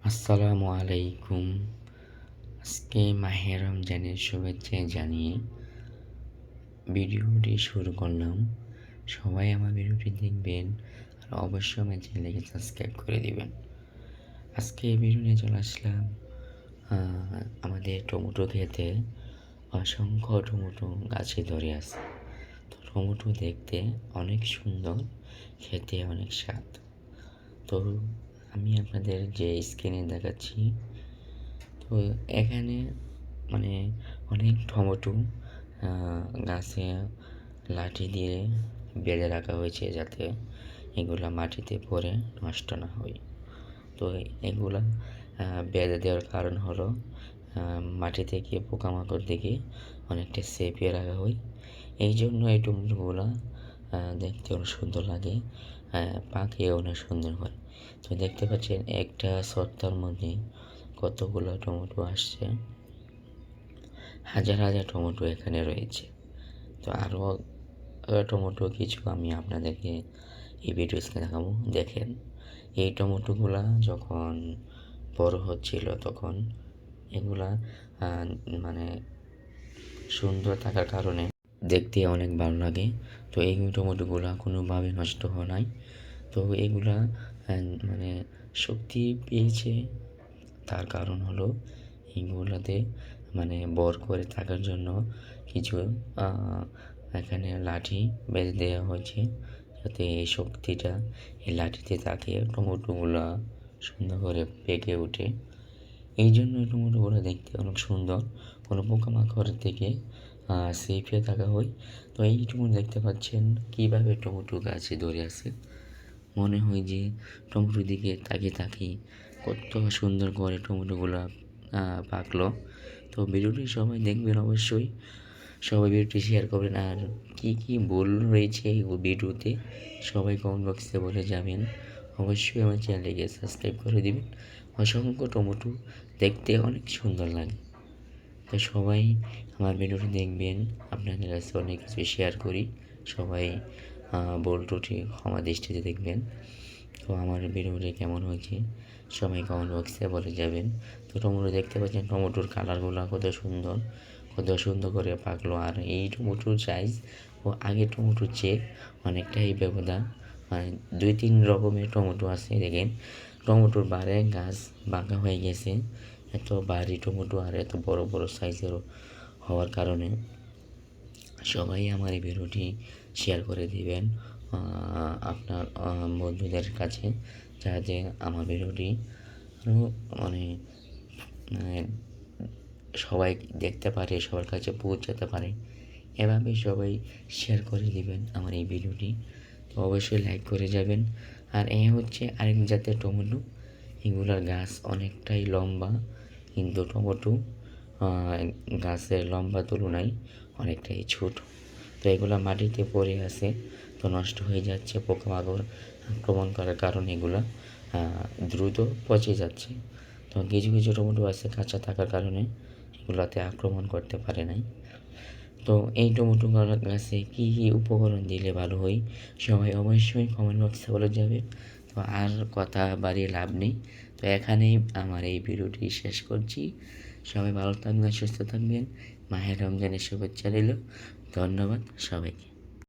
আসসালামু আলাইকুম। আজকে মাহে রমজানের শুভেচ্ছা জানিয়ে ভিডিওটি শুরু করলাম। সবাই আমার ভিডিওটি দেখবেন আর অবশ্যই আমার চ্যানেলকে সাবস্ক্রাইব করে দিবেন। আজকে এই ভিডিও নিয়ে চলে আসলাম আমাদের টমেটো খেতে অসংখ্য টমেটো গাছে ধরে আছে। তো টমেটো দেখতে অনেক সুন্দর, খেতে অনেক স্বাদ। তো আমি আপনাদের যে স্ক্রিনে দেখাচ্ছি, তো এখানে মানে অনেক টমেটো গাছে লাঠি দিয়ে বেঁধে রাখা হয়েছে যাতে এগুলা মাটিতে পড়ে নষ্ট না হয়। তো এগুলা বেঁধে দেওয়ার কারণ হলো মাটি থেকে পোকামাকড় থেকে অনেকটা সেফে রাখা হয়। এই জন্য এই টমেটোগুলা দেখতে অনেক সুন্দর লাগে, পাকে অনেক সুন্দর হয়। তো দেখতে পাচ্ছেন একটা সত্তার মধ্যে কতগুলো টমেটো আসছে, হাজার হাজার টমেটো এখানে রয়েছে। তো আরও টমেটো কিছু আমি আপনাদেরকে এই ভিডিওসকে দেখাবো। দেখেন, এই টমেটোগুলা যখন বড় হচ্ছিল তখন এগুলা মানে সুন্দর থাকার কারণে দেখতে অনেক ভালো লাগে। তো এই টমেটোগুলা কোনোভাবে নষ্ট হয় নাই। তো এগুলা মানে শক্তি পেয়েছে, তার কারণ হলো এইগুলাতে বর করে থাকার জন্য কিছু এখানে লাঠি বেঁধে দেওয়া হয়েছে যাতে এই শক্তিটা এই লাঠিতে থাকে, টমেটোগুলা সুন্দর করে পেকে ওঠে। এই জন্য টমেটোগুলো দেখতে অনেক সুন্দর, কোনো পোকামাকড় থেকে সেফে থাকা হয়। তো এই টমেটো দেখতে পাচ্ছেন কীভাবে টমেটো গাছে ধরে আছে। মনে হয় যে টমেটোর দিকে তাকিয়ে থাকি, কত সুন্দর করে টমেটোগুলো পাকলো। তো ভিডিওটি সবাই দেখবেন অবশ্যই, সবাই ভিডিওটি শেয়ার করবেন। আর কি কি ভুল রয়েছে এই ভিডিওতে সবাই কমেন্ট বক্সে বলে যাবেন। অবশ্যই আমার চ্যানেলটিকে সাবস্ক্রাইব করে দিবেন। অসংখ্য টমেটো দেখতে অনেক সুন্দর লাগে। তো সবাই আমার ভিডিওটি দেখবেন, আপনাদের কাছে অনেক কিছু শেয়ার করি। সবাই ভুল ত্রুটি ক্ষমা দৃষ্টিতে দেখবেন। তো আমার ভিডিওটি কেমন হয়েছে সবাই কমেন্ট বক্সে বলে যাবেন। তো টমেটো দেখতে পাচ্ছেন, টমেটোর কালারগুলো কত সুন্দর করে পাকলো। আর এই টমেটোর সাইজ ও আগের টমেটোর চেয়ে অনেকটাই ব্যবধান, 2-3 রকমের টমেটো আছে। দেখেন, টমেটোর বারে গাছ বাঁকা হয়ে গেছে, এত ভারী টমেটো আর এত বড় বড় সাইজের হওয়ার কারণে সবাই আমার এই ভিডিওটি শেয়ার করে দিবেন আপনার বন্ধুদের কাছে, যাতে আমার ভিডিওটি আরও মানে সবাই দেখতে পারে, সবার কাছে পৌঁছাতে পারে। এভাবে সবাই শেয়ার করে দিবেন আমার এই ভিডিওটি। তো অবশ্যই লাইক করে যাবেন। আর হচ্ছে আরেক জাতের টমেটো, এগুলোর গাছ অনেকটাই লম্বা, কিন্তু টমেটো গাছের লম্বা তুলনায় অনেকটাই ছোট। তো এগুলো মাটিতে পড়ে আছে, তো নষ্ট হয়ে যাচ্ছে পোকামাকড় আক্রমণ করার কারণে এগুলো দ্রুত পচে যাচ্ছে। তো কিছু কিছু টমেটো আছে কাঁচা থাকার কারণে এগুলোতে আক্রমণ করতে পারে নাই। তো এই টমেটো গাছে কী কী উপকরণ দিলে ভালো হয় সবাই অবশ্যই কমেন্ট বক্সে বলে যাবে। তো আর কথা বাড়িয়ে লাভ নেই, তো এখানেই আমার এই ভিডিওটি শেষ করছি। সবাই ভালো থাকবেন, সুস্থ থাকবেন। মাহে রমজানের শুভেচ্ছা রইল। ধন্যবাদ সবাইকে।